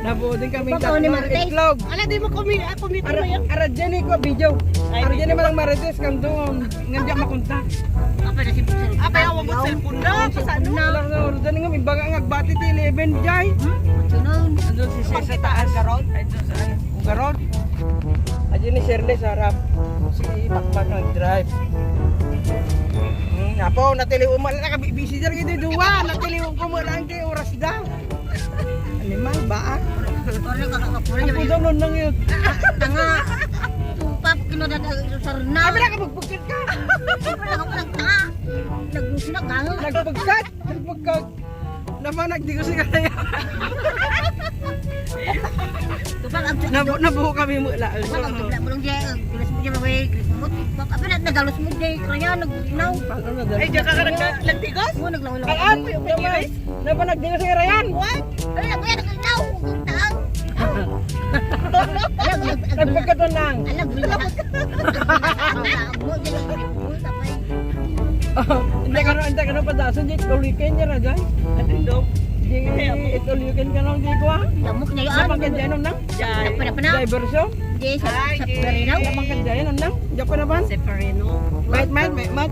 Nabuo din kami tatlong itlog. Ala, di mo kumita mo yan. Aradyan ko video. Aradyan malang marites kang doon. Ngandya makunta. Apa na si Pixel? Apa yung wag cellphone na? Kasano na? Aradyan nga may baga ngagbati ti 11 jay. Sunod. Andun si Sir sa taas. Garot. Andun sa Garot. Adyan ni Shirley sa harap. Si Pakpak nag-drive. Napo, natiliw mo lang busy dyan kayo duwa. Natiliw ko mo lang kayo oras daw. Animal ba? Orang kakakapura Ako daw nun lang yun. Tanga. Tupap kinodada sa rena. Sabi lang ka magpagkat ka. Wala ako lang tanga. Naglusi na gango. Nagpagkat. Nagpagkat. Naman nagdigo si kaya. Tupap ang Nabuo kami mula. Tupap ang tupap bulong jay. Gulas mo jay maway. Tupap apa na nagalos mo jay. Kaya naglinaw. Ay, diyan ka nagdigos? Oo, naglawin Ay, lang. naman. Naman nagdigo si Rayan. What? Ay, nakuya naglinaw. Ang taang. Nagpagkat nun lang. Alam, gulo ka. Mo jay naggripul tapay. Hindi ka na padasan. Di all weekend niya Rajan. Ito all weekend ka lang di ko ha. Lamok na yun. Sa pagkadya nun lang. Napana. Diversyon. Jay sa Perinaw. Sa pagkadya nun lang. Diyan pa naman. Sa Perino. Mat.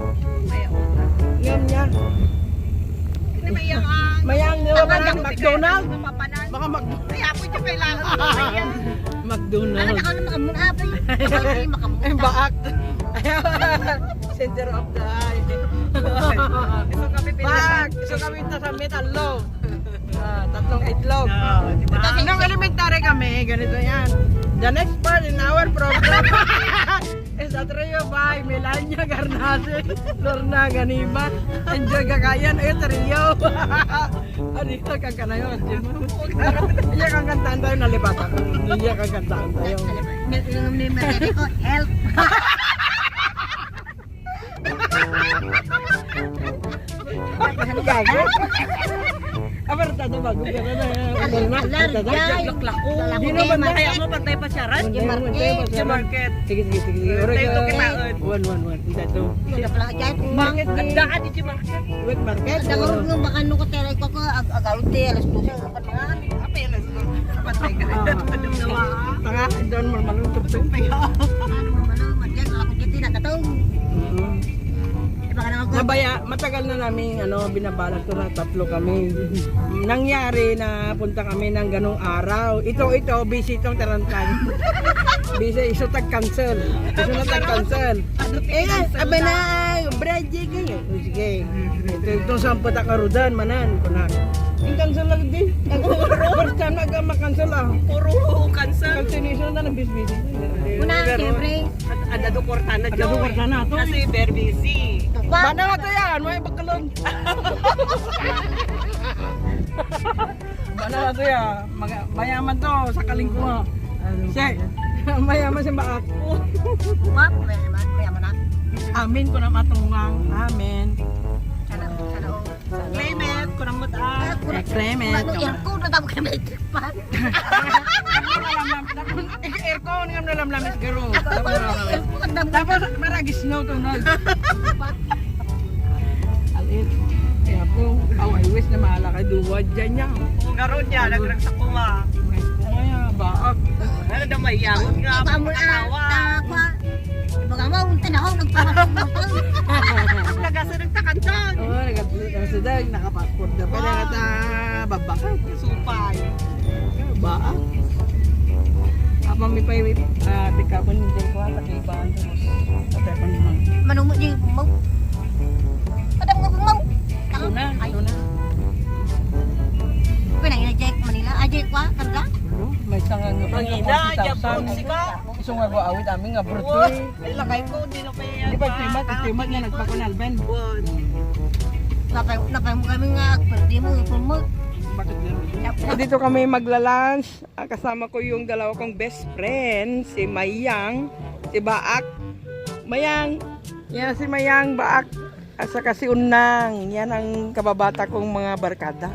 Ngam niya. Mayang di ba parang McDonald? Baka McDonald. Ay, ako yung kailangan. Ano McDonald. na ako makamun apay. Makamun. Ay, baak. Center of the eye. Gusto kami Baak. So kami sa metalo. Tatlong itlog. Kasi- Nung elementary kami, ganito yan. The next part in our program is a trio by Melania Garnase, Lorna Ganiba, Enjoy Gagayan, trio. Ano kang kanayo? Iya kang kantaan tayo, nalibatan. Iya kang kantaan tayo. Help. Gago. Apa tado bago ka na. Laklako. Di naman na. Kaya mo pantay pa siya ran. Sa market. Sige. Tayo to kinaon. One. Ito. Bakit? Gandaan di market. Wet market. Dagarog ng baka nung katelay ko agarod te alas 12 dapat mga Apa yan? Pantay ka. Tanga, doon maluntok to. ano madyan ako kiti natatong. Baka nang Matagal na namin binabalak to na tatlo kami. Nangyari na punta kami ng ganong araw. Ito busy itong tarantang. Busy iso tag-cancel. Abay na Bradjay kayo. Sige. Ito sampo ta karudan manan kunan. Yung cancel lang din. First time na makancel Puro cancel. Cancellation na ng busy. una siyempre Adado Cortana Adado Cortana to. Kasi very busy. tupa. Bana to yan, may bakalon. Bana to yan, mayaman to sa kalingkuha. Siya, mayaman si Baak. Tupa. Mayaman na. Amin ko na matungang. Amin. Sana o. Clement, kunang mutaan. Clement. Irko na tamo kami pa. Aircon nga nalamlam is garo. Tapos maragis no to no. Alin. Kaya po, I wish na maala kay duwad dyan niya. Kung garo niya, nagrang sa kuma. Maya, Baak. Ano daw may yangon nga, Pamul magpatawa. takwa. Baga mo unta na ako nagpapatol. Nagasa ng takantan. Oo, nagkasidag, nakapassport na pala kata babakat. Supay. Baak. Apa mi pa iwi tikapon din ko at kaibahan ko. Patay pa naman. Manumo di mo. Padam nga mo. Tuna, tuna. Pinang ina Jack Manila. Ajay kwa karga. May sangan nga Mangina, jabon sika. Iso nga go awit amin nga bruto. Ay, lakay ko, hindi na pa yan. Di ba timat nga nagpakunal ben. Napay mo kami nga pwede mo i-promote. Dito kami magla-lunch. Kasama ko yung dalawa kong best friend, si Mayang, si Baak. Mayang, yan si Mayang, Baak, at saka si Unang. Yan ang kababata kong mga barkada.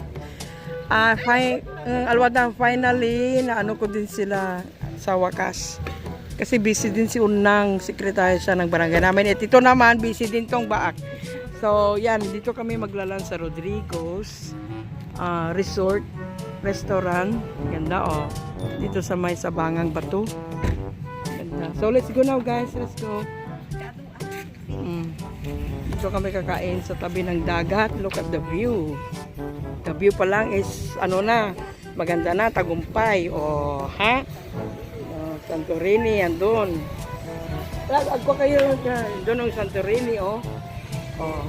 Alwada, finally, naano ko din sila sa wakas. Kasi busy din si Unang, sekretary siya ng barangay namin. At ito naman, busy din tong Baak. So, yan, dito kami maglalan sa Rodrigo's Resort. restaurant. Ganda oh. Dito sa may Sabangang Bato. Ganda. So let's go now guys. Let's go. Dito kami kakain sa tabi ng dagat. Look at the view. The view pa lang is ano na, maganda na, tagumpay. O, ha? Santorini, andun. Agwa kayo doon ng Santorini, oh. Oh.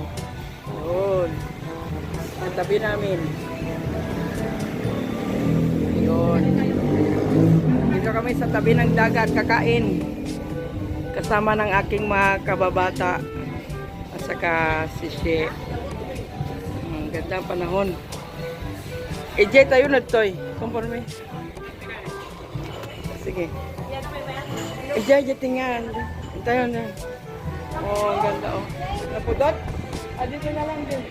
Doon. Ang tabi namin. Yun. Dito kami sa tabi ng dagat, kakain. Kasama ng aking mga kababata. At saka si She. Ang ganda ang panahon. EJ tayo na toy. Conforme. Sige. EJ, tingnan. Tayo na. Oh, ang ganda oh. Napudot? Dito na lang din.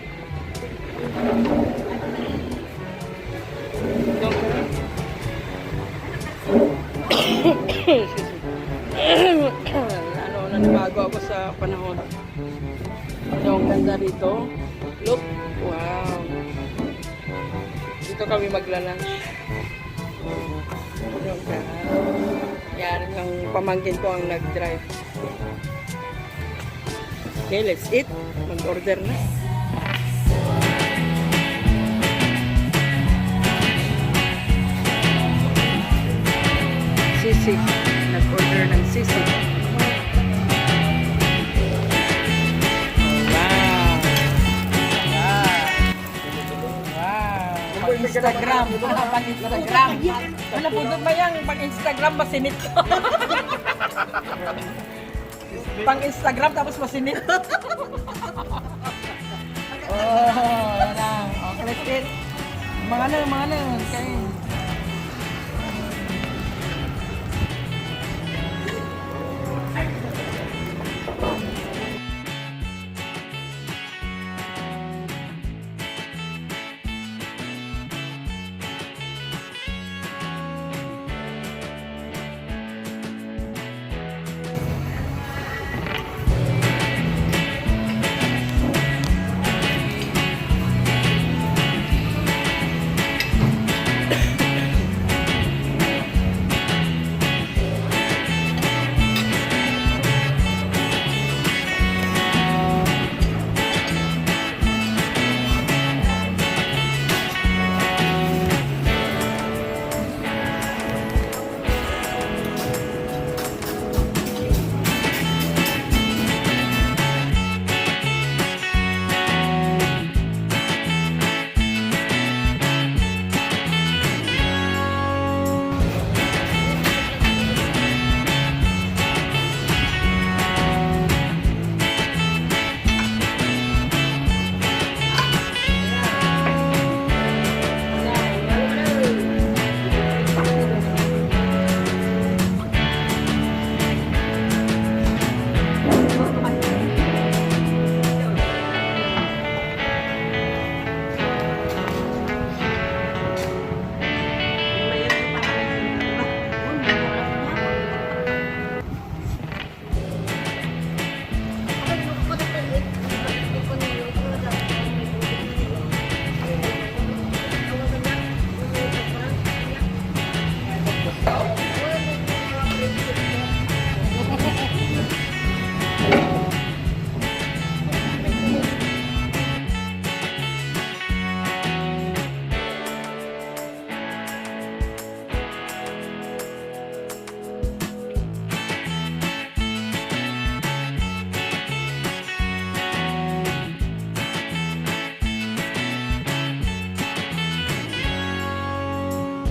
Ano, nanibago ako sa panahon. So, ang ganda dito. Look. Wow. Dito kami magla-lunch. Yan ang pamangkin ko ang nag-drive. Okay, let's eat. Mag-order na. Sisig. Nag-order ng sisig. Instagram. Pag-Instagram. Ano po doon ba yan? Pag-Instagram, masinit ko. Pang-Instagram, tapos masinit. Oh, yan lang. Okay, let's eat. Mga na, kain.